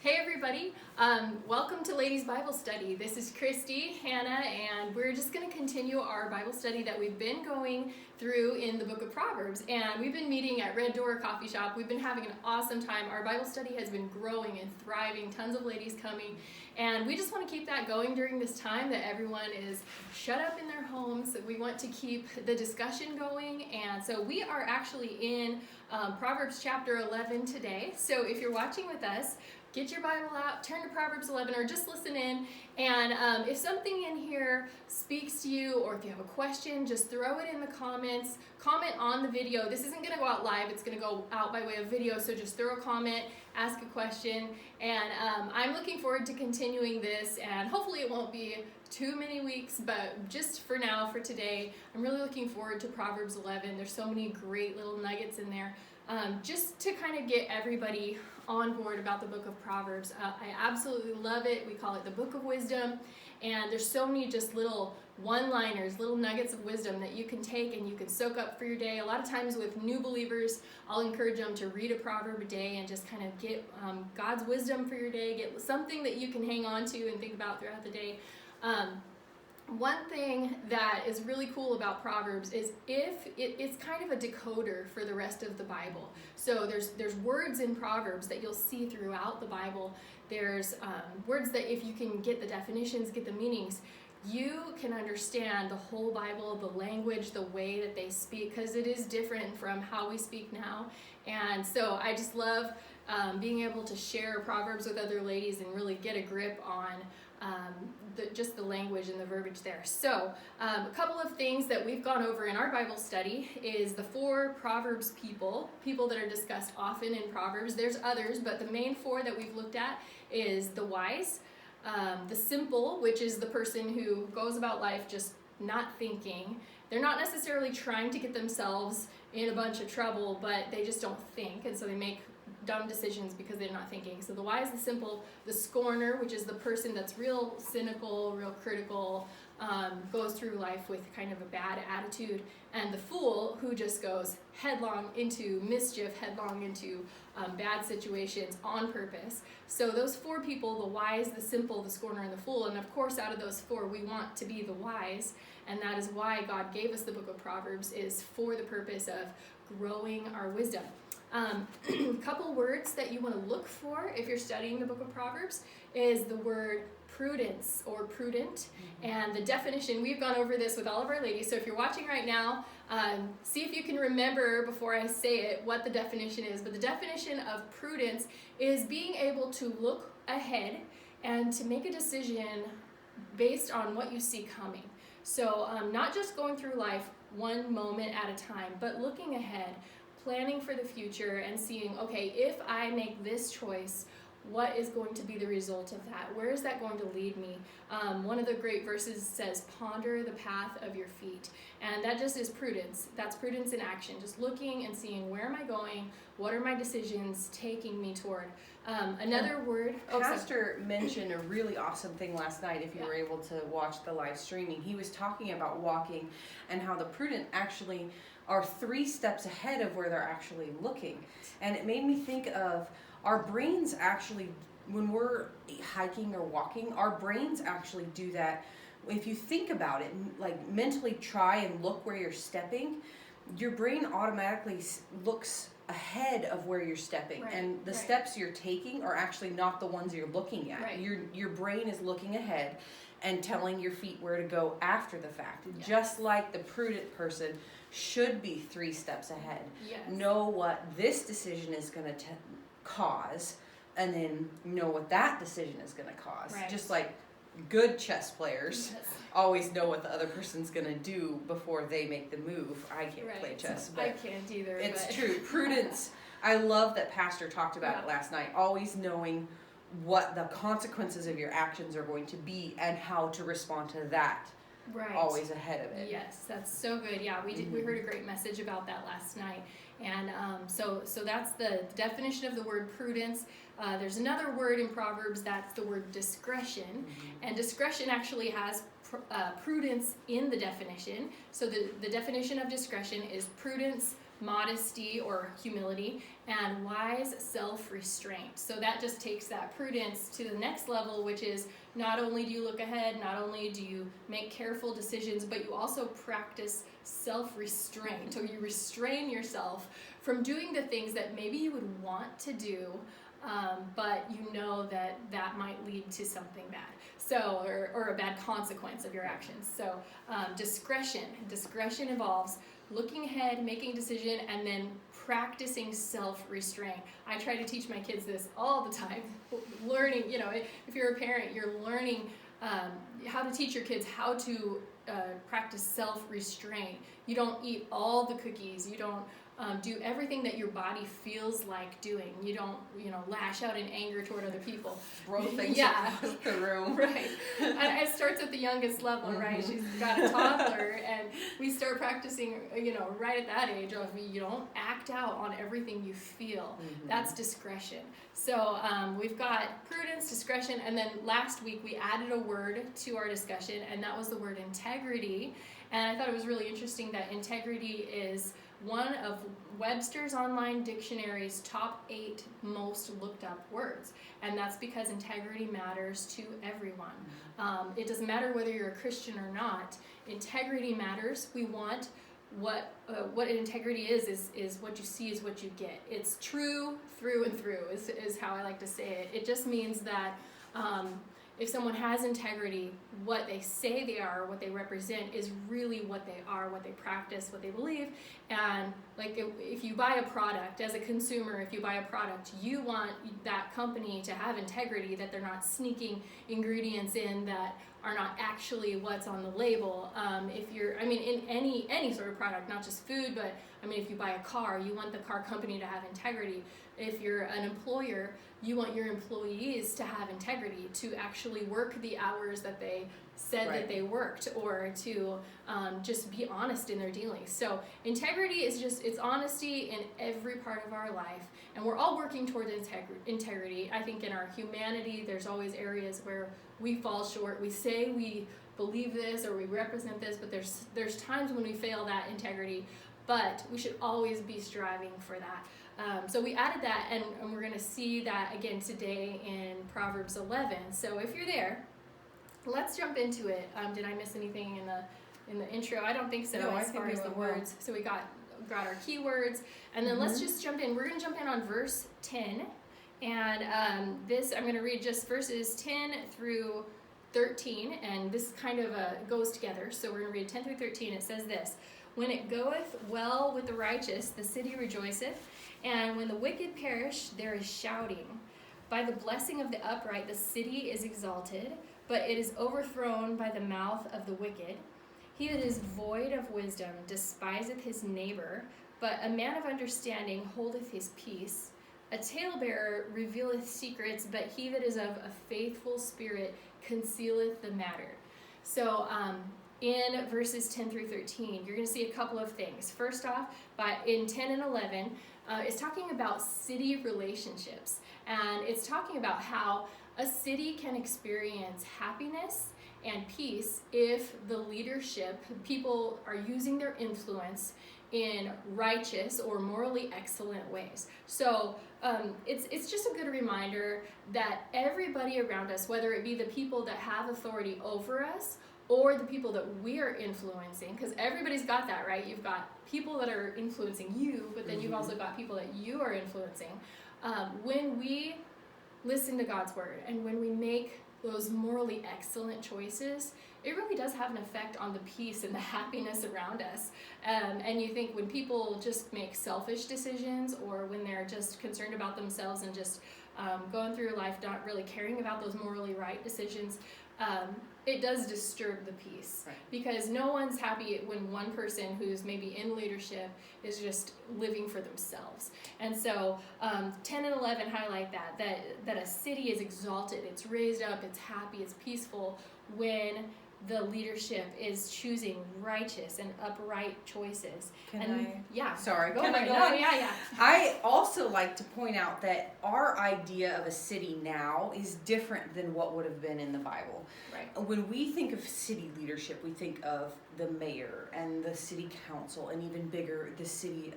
Hey everybody, welcome to Ladies Bible Study. This is Christy, Hannah, and we're just going to continue our Bible study that we've been going through in the book of Proverbs. And we've been meeting at Red Door Coffee Shop. We've been having an awesome time. Our Bible study has been growing and thriving, tons of ladies coming. And we just want to keep that going during this time that everyone is shut up in their homes. We want to keep the discussion going. And so we are actually in Proverbs chapter 11 today. So if you're watching with us, get your Bible out, turn to Proverbs 11, or just listen in. And if something in here speaks to you, or if you have a question, just throw it in the comments. Comment on the video. This isn't going to go out live. It's going to go out by way of video. So just throw a comment, ask a question. And I'm looking forward to continuing this. And hopefully it won't be too many weeks, but just for now, for today, I'm really looking forward to Proverbs 11. There's so many great little nuggets in there. Just to kind of get everybody on board about the book of Proverbs. I absolutely love it. We call it the book of wisdom, and there's so many just little one-liners, little nuggets of wisdom that you can take and you can soak up for your day. A lot of times with new believers, I'll encourage them to read a proverb a day and just kind of get God's wisdom for your day, get something that you can hang on to and think about throughout the day. One thing that is really cool about Proverbs is it's kind of a decoder for the rest of the Bible. So there's words in Proverbs that you'll see throughout the Bible. There's words that if you can get the definitions, get the meanings, you can understand the whole Bible, the language, the way that they speak, because it is different from how we speak now. And so I just love being able to share Proverbs with other ladies and really get a grip on just the language and the verbiage there. So a couple of things that we've gone over in our Bible study is the 4 Proverbs people that are discussed often in Proverbs. There's others, but the main 4 that we've looked at is the wise, the simple, which is the person who goes about life just not thinking. They're not necessarily trying to get themselves in a bunch of trouble, but they just don't think, and so they make dumb decisions because they're not thinking. So the wise, the simple, the scorner, which is the person that's real cynical, real critical, goes through life with kind of a bad attitude, and the fool, who just goes headlong into mischief, headlong into bad situations on purpose. So those 4 people, the wise, the simple, the scorner, and the fool, and of course out of those 4 we want to be the wise, and that is why God gave us the book of Proverbs, is for the purpose of growing our wisdom. Couple words that you want to look for if you're studying the book of Proverbs is the word prudence or prudent, and the definition. We've gone over this with all of our ladies, so if you're watching right now, see if you can remember before I say it what the definition is. But the definition of prudence is being able to look ahead and to make a decision based on what you see coming. So not just going through life one moment at a time, but looking ahead, planning for the future and seeing, okay, if I make this choice, what is going to be the result of that? Where is that going to lead me? One of the great verses says, ponder the path of your feet. And that just is prudence. That's prudence in action. Just looking and seeing, where am I going? What are my decisions taking me toward? Another word. Pastor mentioned a really awesome thing last night, if you were able to watch the live streaming. He was talking about walking and how the prudent actually are 3 steps ahead of where they're actually looking. And it made me think of our brains actually, when we're hiking or walking, our brains actually do that. If you think about it, like mentally try and look where you're stepping, your brain automatically looks ahead of where you're stepping, and the steps you're taking are actually not the ones you're looking at. Your brain is looking ahead and telling your feet where to go after the fact. Just like the prudent person should be 3 steps ahead. Know what this decision is going to cause, and then know what that decision is going to cause. Just like good chess players always know what the other person's going to do before they make the move. I can't play chess, but I can't either. It's true. Prudence. I love that Pastor talked about it last night. Always knowing what the consequences of your actions are going to be and how to respond to that. Always ahead of it. Yes, that's so good. Yeah, we did. We heard a great message about that last night, and so that's the definition of the word prudence. There's another word in Proverbs that's the word discretion, and discretion actually has prudence in the definition. So the definition of discretion is prudence modesty or humility, and wise self-restraint. So that just takes that prudence to the next level, which is not only do you look ahead, not only do you make careful decisions, but you also practice self-restraint. So you restrain yourself from doing the things that maybe you would want to do, but you know that that might lead to something bad. So, or a bad consequence of your actions. So discretion involves looking ahead, making a decision, and then practicing self-restraint. I try to teach my kids this all the time. Learning, if you're a parent, you're learning how to teach your kids how to practice self-restraint. You don't eat all the cookies. You don't do everything that your body feels like doing. You don't, lash out in anger toward other people. Throw things across the room. Right. And it starts at the youngest level, right? She's got a toddler, and we start practicing, right at that age of you don't act out on everything you feel. That's discretion. So we've got prudence, discretion, and then last week we added a word to our discussion, and that was the word integrity. And I thought it was really interesting that integrity is one of Webster's Online Dictionary's top 8 most looked up words. And that's because integrity matters to everyone. It doesn't matter whether you're a Christian or not. Integrity matters. We want what integrity is what you see is what you get. It's true through and through is how I like to say it. It just means that if someone has integrity, what they say they are, what they represent is really what they are, what they practice, what they believe. And like if you buy a product, as a consumer, if you buy a product, you want that company to have integrity, that they're not sneaking ingredients in that are not actually what's on the label. In any sort of product, not just food, but if you buy a car, you want the car company to have integrity. If you're an employer, you want your employees to have integrity, to actually work the hours that they said that they worked, or to just be honest in their dealings. So integrity is it's honesty in every part of our life, and we're all working towards integrity. I think in our humanity, there's always areas where we fall short. We say we believe this or we represent this, but there's times when we fail that integrity, but we should always be striving for that. So we added that, and we're going to see that again today in Proverbs 11. So if you're there, let's jump into it. Did I miss anything in the intro? I don't think so. No, as far as the words. So we got our keywords, and then let's just jump in. We're going to jump in on verse 10, and I'm going to read just verses 10 through 13, and this kind of goes together. So we're going to read 10 through 13. It says this: "When it goeth well with the righteous, the city rejoiceth. And when the wicked perish, there is shouting. By the blessing of the upright, the city is exalted, but it is overthrown by the mouth of the wicked. He that is void of wisdom despiseth his neighbor, but a man of understanding holdeth his peace. A talebearer revealeth secrets, but he that is of a faithful spirit concealeth the matter." So, in verses 10 through 13, you're going to see a couple of things. First off, in 10 and 11, it's talking about city relationships. And it's talking about how a city can experience happiness and peace if the leadership, people are using their influence in righteous or morally excellent ways. So it's just a good reminder that everybody around us, whether it be the people that have authority over us or the people that we are influencing, because everybody's got that, right? You've got people that are influencing you, but then you've also got people that you are influencing. When we listen to God's word and when we make those morally excellent choices, it really does have an effect on the peace and the happiness around us. And you think when people just make selfish decisions, or when they're just concerned about themselves and just going through life not really caring about those morally right decisions, it does disturb the peace. Right. Because no one's happy when one person who's maybe in leadership is just living for themselves. And so 10 and 11 highlight that a city is exalted, it's raised up, it's happy, it's peaceful when the leadership is choosing righteous and upright choices. Yeah. Sorry, go can I ahead. go No, on? yeah. I also like to point out that our idea of a city now is different than what would have been in the Bible. Right. When we think of city leadership, we think of the mayor and the city council, and even bigger, the city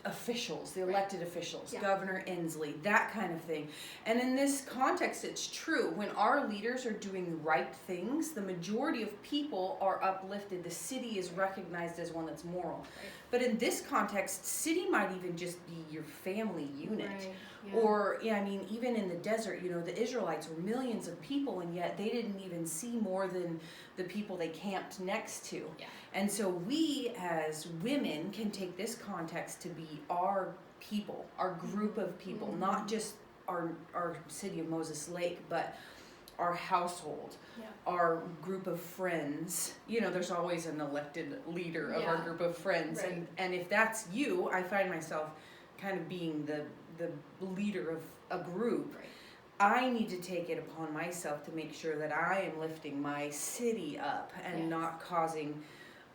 officials, the elected officials, Yeah. Governor Inslee, that kind of thing. And in this context, it's true. When our leaders are doing the right things, the majority of people are uplifted. The city is recognized as one that's moral. Right. But in this context, city might even just be your family unit. Right. Yeah. Or, I mean, even in the desert, the Israelites were millions of people, and yet they didn't even see more than the people they camped next to. Yeah. And so we as women can take this context to be our people, our group of people, Mm-hmm. not just our city of Moses Lake, but our household, Yeah. our group of friends. There's always an elected leader of our Yeah. group of friends. Right. And if that's you, I find myself kind of being the leader of a group. Right. I need to take it upon myself to make sure that I am lifting my city up and Yes. not causing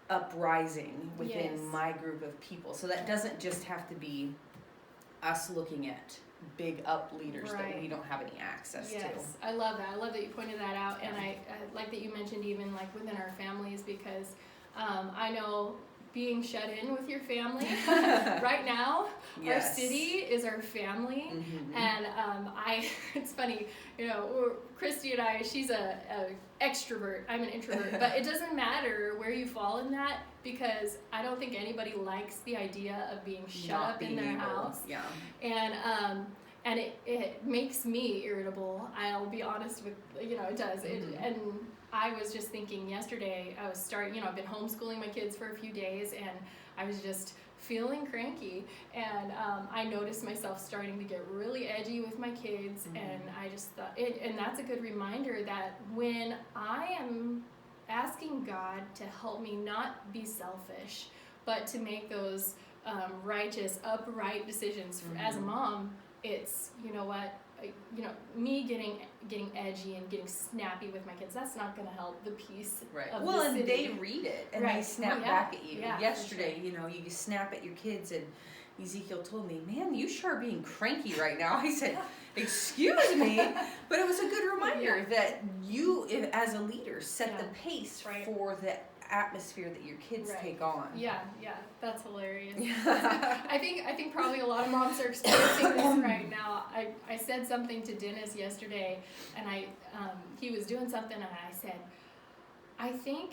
uprising within Yes. my group of people. So that doesn't just have to be us looking at big up leaders that Right. we don't have any access Yes, I love that. I love that you pointed that out, and I like that you mentioned even like within our families, because I know being shut in with your family right now, to. Yes. our city is our family, Mhm. and it's funny, Christy and I, she's a extrovert, I'm an introvert, but it doesn't matter where you fall in that, because I don't think anybody likes the idea of being shut Not up in being their able- house. Yeah. And it makes me irritable. I'll be honest with, it does. Mhm. And I was just thinking yesterday, I was starting, I've been homeschooling my kids for a few days, and I was just feeling cranky, and I noticed myself starting to get really edgy with my kids, Mhm. and I just thought, and that's a good reminder that when I am asking God to help me not be selfish, but to make those righteous, upright decisions as a mom, it's, me getting edgy and getting snappy with my kids, that's not going to help the peace Right. of Well, the and city. they read it and they Right. snap Oh, yeah. back at you. Yeah, for Yesterday, sure. you snap at your kids, and Ezekiel told me, "Man, you sure are being cranky right now." I said, "Excuse me," but it was a good reminder Yeah. that you, as a leader, set Yeah. the pace Right. for the atmosphere that your kids Right. take on. Yeah, that's hilarious. Yeah. I think probably a lot of moms are experiencing this right now. I said something to Dennis yesterday, and he was doing something, and I said, I think,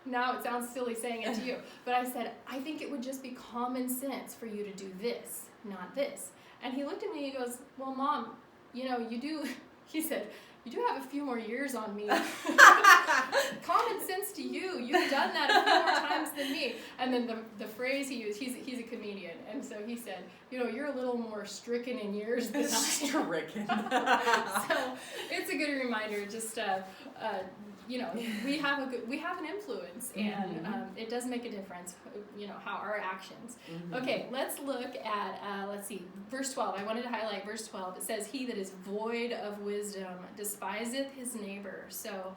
now it sounds silly saying it to you, but I said, I think it would just be common sense for you to do this, not this. And he looked at me and he goes, well, Mom, you do, he said, you do have a few more years on me. Common sense to you. You've done that a few more times than me. And then the phrase he used, he's a comedian, and so he said, you're a little more stricken in years than I am. Stricken. So it's a good reminder, just we have an influence, and it does make a difference, how our actions. Mhm. Okay, let's look at, let's see, verse 12. I wanted to highlight verse 12. It says, he that is void of wisdom despiseth his neighbor. So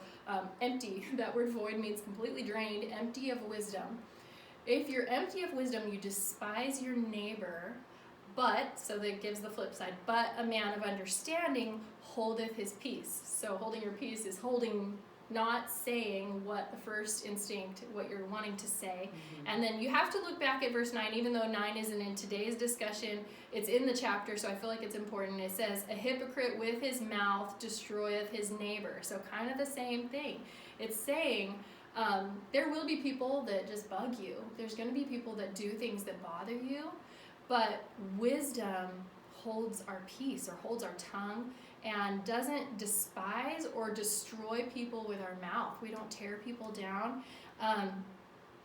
empty, that word void means completely drained, empty of wisdom. If you're empty of wisdom, you despise your neighbor, so that gives the flip side, but a man of understanding holdeth his peace. So holding your peace is not saying what the first instinct, what you're wanting to say. Mhm. And then you have to look back at verse 9, even though 9 isn't in today's discussion, it's in the chapter, so I feel like it's important. It says, a hypocrite with his mouth destroyeth his neighbor. So kind of the same thing. It's saying there will be people that just bug you. There's going to be people that do things that bother you, but wisdom holds our peace, or holds our tongue, and doesn't despise or destroy people with our mouth. We don't tear people down.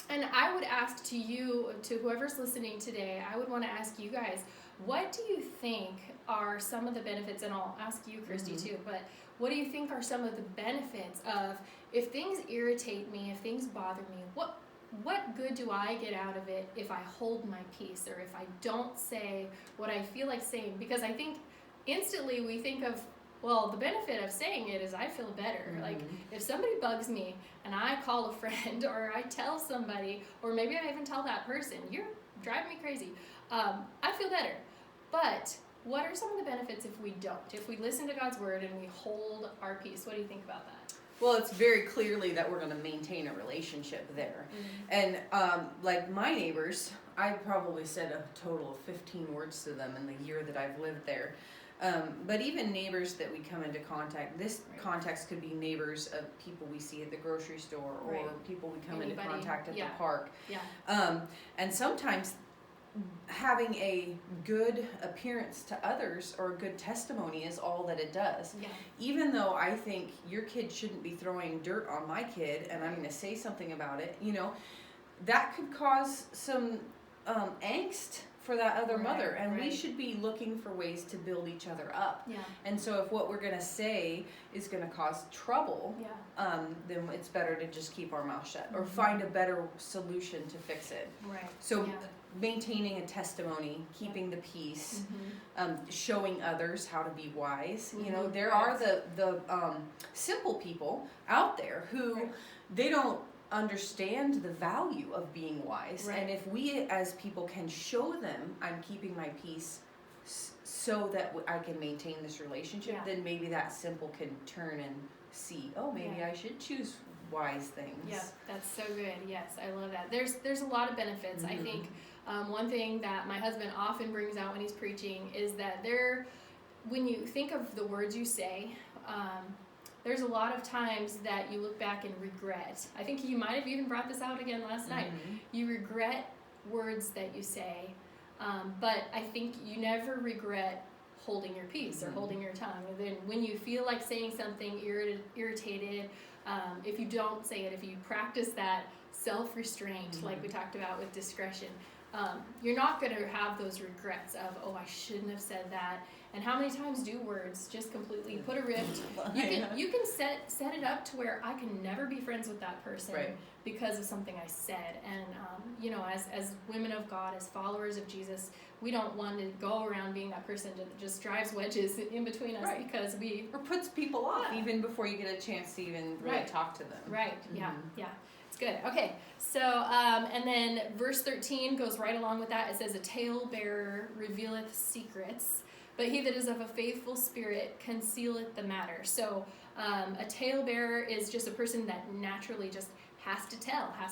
And I would ask to you, to whoever's listening today, I would want to ask you guys, what do you think are some of the benefits, and I'll ask you, Christy, too, but what do you think are some of the benefits of, if things irritate me, if things bother me, what good do I get out of it if I hold my peace, or if I don't say what I feel like saying? Because I think instantly we think of Well, the benefit of saying it is I feel better. Mm-hmm. Like, if somebody bugs me and I call a friend or I tell somebody, or maybe I even tell that person, you're driving me crazy, I feel better. But what are some of the benefits if we don't? If we listen to God's word and we hold our peace? What do you think about that? Well, it's very clearly that we're going to maintain a relationship there. Mm-hmm. And like my neighbors, I probably said a total of 15 words to them in the year that I've lived there. But even neighbors that we come into contact, this context could be neighbors of people we see at the grocery store or people we come into contact at the park. Yeah. And sometimes having a good appearance to others or a good testimony is all that it does. Yeah. Even though I think your kid shouldn't be throwing dirt on my kid and I'm going to say something about it, that could cause some angst for that other mother, and we should be looking for ways to build each other up. Yeah. And so if what we're going to say is going to cause trouble, then it's better to just keep our mouth shut or find a better solution to fix it. Right. So maintaining a testimony, keeping the peace, showing others how to be wise. There are the simple people out there who they don't understand the value of being wise, and if we as people can show them I'm keeping my peace so that I can maintain this relationship, then maybe that simple can turn and see, maybe I should choose wise things. Yeah, that's so good. Yes, I love that. There's a lot of benefits. I think one thing that my husband often brings out when he's preaching is that when you think of the words you say, there's a lot of times that you look back and regret. I think you might have even brought this out again last night. You regret words that you say, but I think you never regret holding your peace or holding your tongue. And then when you feel like saying something irritated, if you don't say it, if you practice that self-restraint, like we talked about with discretion, you're not going to have those regrets of, I shouldn't have said that. And how many times do words just completely put a rift? You can set it up to where I can never be friends with that person because of something I said. And as women of God, as followers of Jesus, we don't want to go around being that person that just drives wedges in between us because or puts people off even before you get a chance to even really talk to them. Right. Yeah. It's good. Okay. So and then verse 13 goes right along with that. It says, "A talebearer revealeth secrets, but he that is of a faithful spirit concealeth the matter." So a talebearer is just a person that naturally just has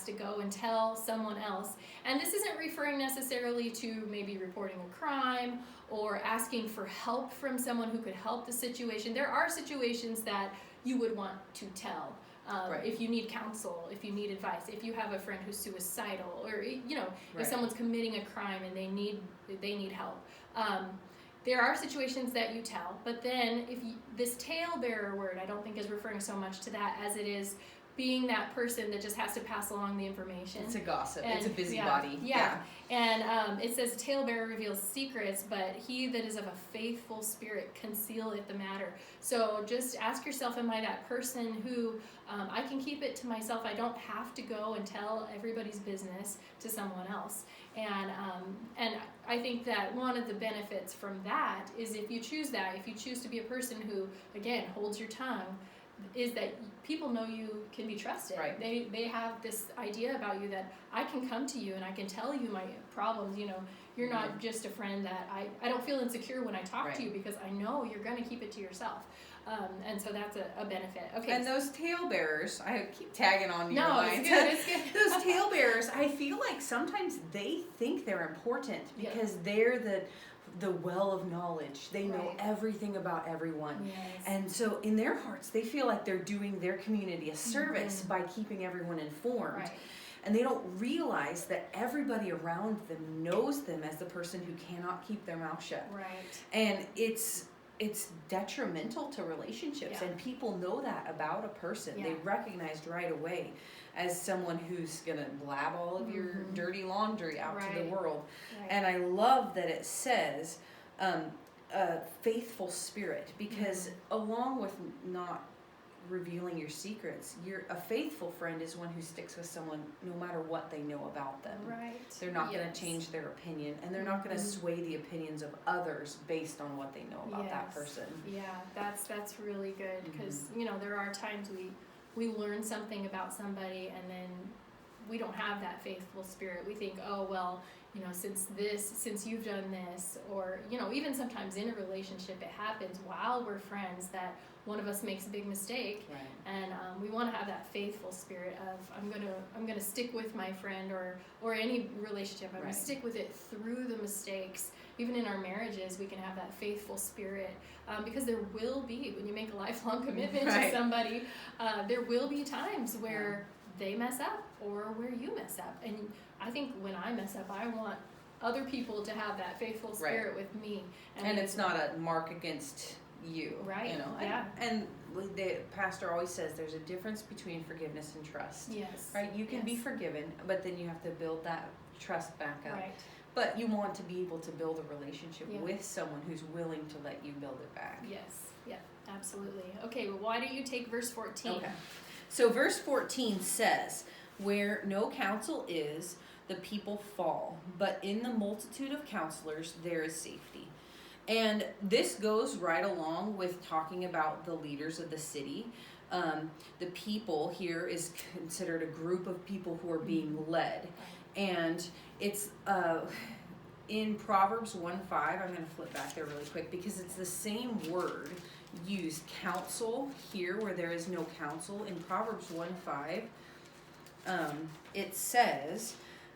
to go and tell someone else. And this isn't referring necessarily to maybe reporting a crime or asking for help from someone who could help the situation. There are situations that you would want to tell. If you need counsel, if you need advice, if you have a friend who's suicidal, or if someone's committing a crime and they need help. There are situations that you tell, but then this talebearer word, I don't think is referring so much to that as it is being that person that just has to pass along the information. It's a gossip. It's a busybody. Yeah. And it says, "Talebearer reveals secrets, but he that is of a faithful spirit concealeth the matter." So just ask yourself, am I that person who I can keep it to myself? I don't have to go and tell everybody's business to someone else. And I think that one of the benefits from that is if you choose to be a person who, again, holds your tongue, is that people know you can be trusted. Right. They have this idea about you that I can come to you and I can tell you my problems. You're not just a friend that I don't feel insecure when I talk to you because I know you're going to keep it to yourself. And so that's a benefit. Okay. And those talebearers, I keep tagging on your lines. It's good. Those talebearers, I feel like sometimes they think they're important because they're the well of knowledge. They know everything about everyone. Yes. And so in their hearts, they feel like they're doing their community a service by keeping everyone informed. Right. And they don't realize that everybody around them knows them as the person who cannot keep their mouth shut. Right. And it's detrimental to relationships, and people know that about a person. They recognized right away as someone who's going to blab all of your dirty laundry out to the world. Right. And I love that it says a faithful spirit, because along with not revealing your secrets. A faithful friend is one who sticks with someone no matter what they know about them. Right. They're not going to change their opinion, and they're not going to sway the opinions of others based on what they know about that person. Yeah, that's really good, because there are times we learn something about somebody, and then we don't have that faithful spirit. We think, oh well, since you've done this, or even sometimes in a relationship it happens while we're friends that one of us makes a big mistake, right. And we want to have that faithful spirit of I'm gonna stick with my friend or any relationship. I'm right. gonna stick with it through the mistakes. Even in our marriages, we can have that faithful spirit, because there will be, when you make a lifelong commitment right. to somebody, there will be times where they mess up or where you mess up. And I think when I mess up, I want other people to have that faithful spirit with me. And it's not a mark against you. Right. Yeah. And the pastor always says there's a difference between forgiveness and trust. Yes. Right? You can be forgiven, but then you have to build that trust back up. Right. But you want to be able to build a relationship with someone who's willing to let you build it back. Yes. Yeah, absolutely. Okay, well, why don't you take verse 14? Okay. So verse 14 says, "Where no counsel is, the people fall, but in the multitude of counselors there is safety." And this goes right along with talking about the leaders of the city. The people here is considered a group of people who are being led. And it's in Proverbs 1:5, I'm going to flip back there really quick because it's the same word used, counsel, here where there is no counsel. In Proverbs 1:5, it says,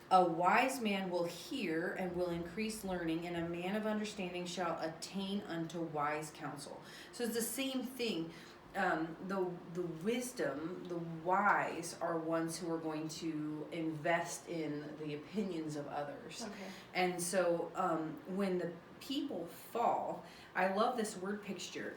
"A wise man will hear and will increase learning, and a man of understanding shall attain unto wise counsel." So it's the same thing. The wisdom, the wise are ones who are going to invest in the opinions of others. Okay. And so when the people fall, I love this word picture.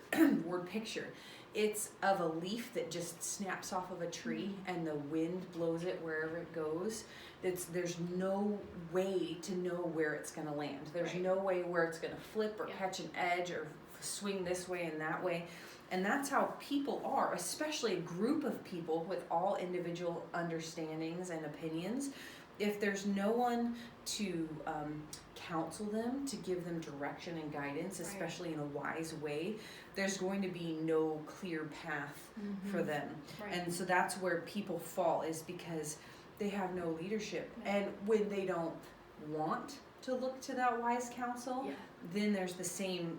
It's of a leaf that just snaps off of a tree and the wind blows it wherever it goes. There's no way to know where it's going to land. There's no way where it's going to flip or catch an edge or swing this way and that way. And that's how people are, especially a group of people with all individual understandings and opinions. If there's no one to counsel them, to give them direction and guidance, especially in a wise way, there's going to be no clear path for them. Right. And so that's where people fall, is because they have no leadership. And when they don't want to look to that wise counsel, then there's the same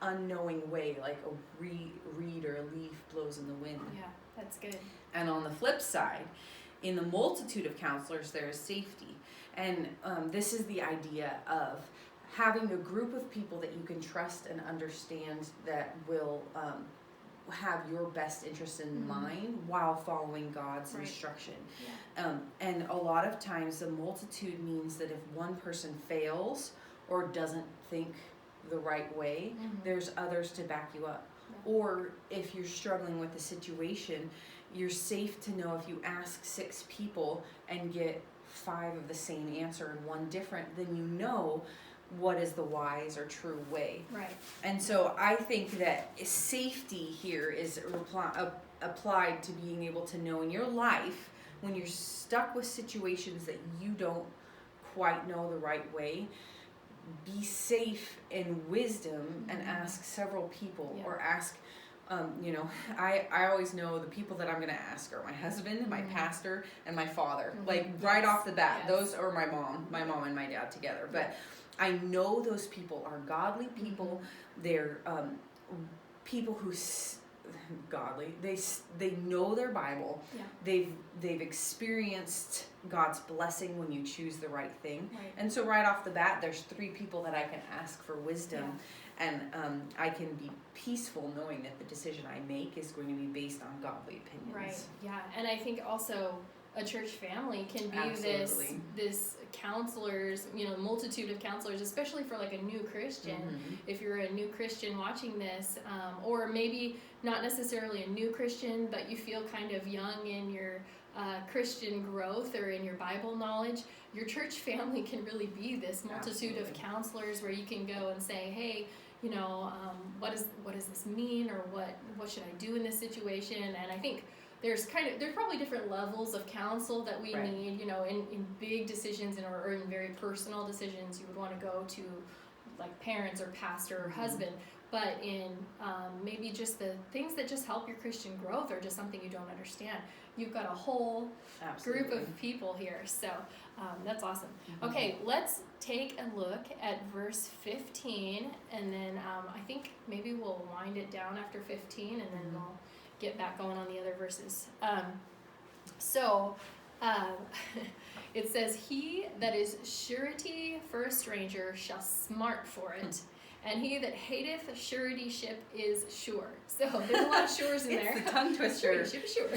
unknowing way, like a reed or a leaf blows in the wind. Yeah, that's good. And on the flip side, in the multitude of counselors, there is safety. And this is the idea of having a group of people that you can trust and understand that will have your best interest in mind while following God's instruction. Yeah. And a lot of times the multitude means that if one person fails or doesn't think the right way, there's others to back you up. Yeah. Or if you're struggling with a situation, you're safe to know if you ask 6 people and get 5 of the same answer and 1 different, then you know what is the wise or true way. Right. And so I think that safety here is applied to being able to know in your life when you're stuck with situations that you don't quite know the right way. Be safe in wisdom and ask several people, or ask, I always know the people that I'm going to ask are my husband, my pastor, and my father. Like right off the bat, those are my mom and my dad together. But I know those people are godly people. They're people who godly. They know their Bible. Yeah. They've experienced God's blessing when you choose the right thing. Right. And so right off the bat, there's 3 people that I can ask for wisdom, and I can be peaceful knowing that the decision I make is going to be based on godly opinions. Right. Yeah. And I think also a church family can be this counselors, multitude of counselors, especially for like a new Christian. If you're a new Christian watching this, or maybe not necessarily a new Christian, but you feel kind of young in your Christian growth or in your Bible knowledge, your church family can really be this multitude of counselors where you can go and say, hey, what does this mean, or what should I do in this situation? And I think there's probably different levels of counsel that we need, in big decisions or in very personal decisions. You would want to go to like parents or pastor or husband, but in maybe just the things that just help your Christian growth or just something you don't understand, you've got a whole group of people here. So that's awesome. Okay, let's take a look at verse 15, and then I think maybe we'll wind it down after 15, and then we'll get back going on the other verses. It says, "He that is surety for a stranger shall smart for it, and he that hateth suretyship is sure." So there's a lot of sures in there. It's the tongue twister. Suretyship is sure.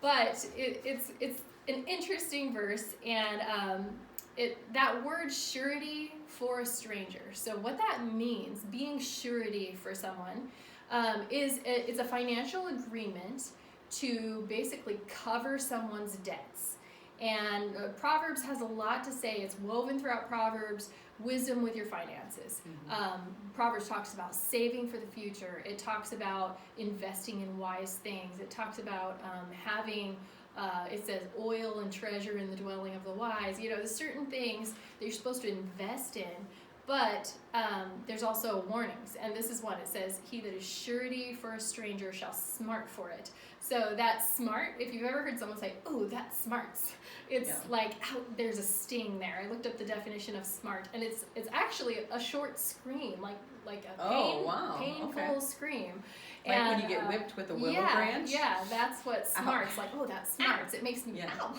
But it's an interesting verse, and that word surety for a stranger. So what that means, being surety for someone, it's a financial agreement to basically cover someone's debts. And Proverbs has a lot to say. It's woven throughout Proverbs, wisdom with your finances. Proverbs talks about saving for the future. It talks about investing in wise things. It talks about having, it says, oil and treasure in the dwelling of the wise. There's certain things that you're supposed to invest in. But there's also warnings, and this is one. It says, "He that is surety for a stranger shall smart for it." So that smart, if you've ever heard someone say, "Oh, that smarts," it's like there's a sting there. I looked up the definition of smart, and it's actually a short scream, like a painful scream. Like when you get whipped with a willow branch? Yeah, that's what smarts. Like, oh, that smarts. It makes me ow,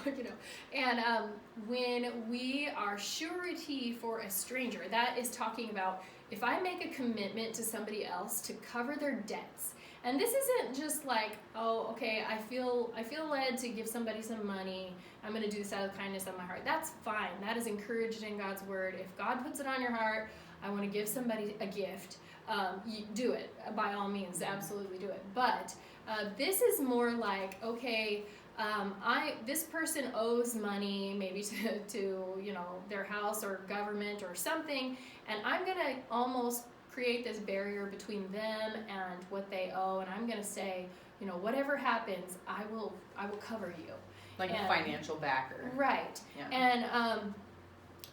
And when we are surety for a stranger, that is talking about if I make a commitment to somebody else to cover their debts. And this isn't just like, oh, okay, I feel led to give somebody some money. I'm going to do this out of kindness of my heart. That's fine. That is encouraged in God's word. If God puts it on your heart, I want to give somebody a gift. You do it, by all means, absolutely do it. But this is more like, okay, this person owes money, maybe to their house or government or something, and I'm gonna almost create this barrier between them and what they owe, and I'm gonna say, whatever happens, I will cover you, like a financial backer, right? Yeah.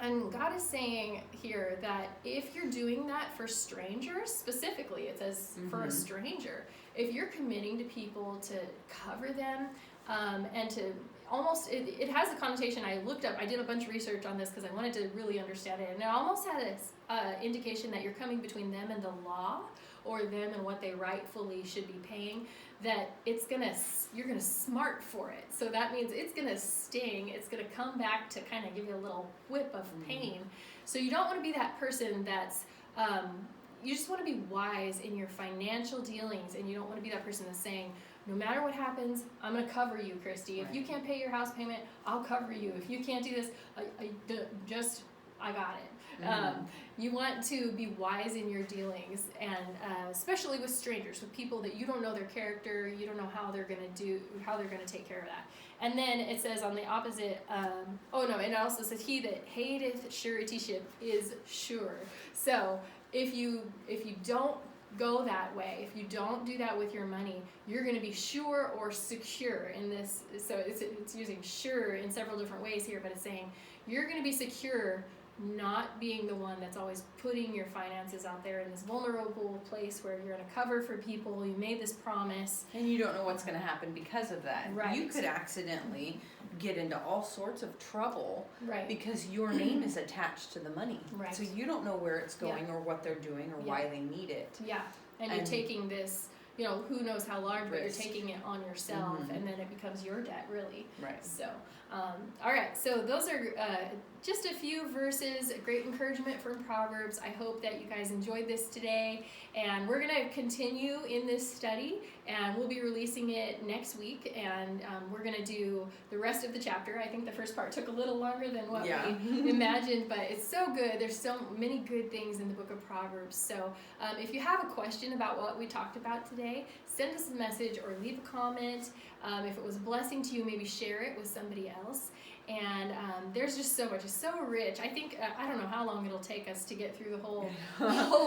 And God is saying here that if you're doing that for strangers, specifically, it says for a stranger, if you're committing to people to cover them, and to almost, it has a connotation. I did a bunch of research on this because I wanted to really understand it, and it almost had this indication that you're coming between them and the law, or them and what they rightfully should be paying, that you're gonna smart for it. So that means it's gonna sting, it's gonna come back to kind of give you a little whip of pain. So you don't want to be that person that's, you just want to be wise in your financial dealings, and you don't want to be that person that's saying, no matter what happens, I'm going to cover you, Christy. If you can't pay your house payment, I'll cover you. If you can't do this, I got it. You want to be wise in your dealings, and especially with strangers, with people that you don't know their character, you don't know how they're going to take care of that. And then it says on the opposite, it also says, "He that hateth suretyship is sure." So if you don't go that way, if you don't do that with your money, you're going to be sure or secure in this. So it's using sure in several different ways here, but it's saying you're going to be secure, not being the one that's always putting your finances out there in this vulnerable place where you're going to cover for people. You made this promise, and you don't know what's going to happen because of that. Right. You could accidentally get into all sorts of trouble, right, because your name is attached to the money. Right. So you don't know where it's going, or what they're doing, or why they need it. Yeah. And you're taking this, who knows how large, but you're taking it on yourself, and then it becomes your debt, really. Right. So, all right. So those are just a few verses, great encouragement from Proverbs. I hope that you guys enjoyed this today, and we're going to continue in this study, and we'll be releasing it next week, and we're going to do the rest of the chapter. I think the first part took a little longer than what we imagined, but it's so good. There's so many good things in the book of Proverbs. So if you have a question about what we talked about today, send us a message or leave a comment. If it was a blessing to you, maybe share it with somebody else. And there's just so much. just so rich. I think I don't know how long it'll take us to get through the whole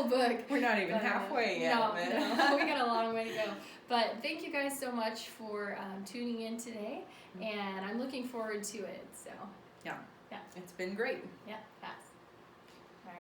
book. We're not even halfway yet. No, we got a long way to go. But thank you guys so much for tuning in today, and I'm looking forward to it. So yeah, yeah, it's been great. Yeah, that's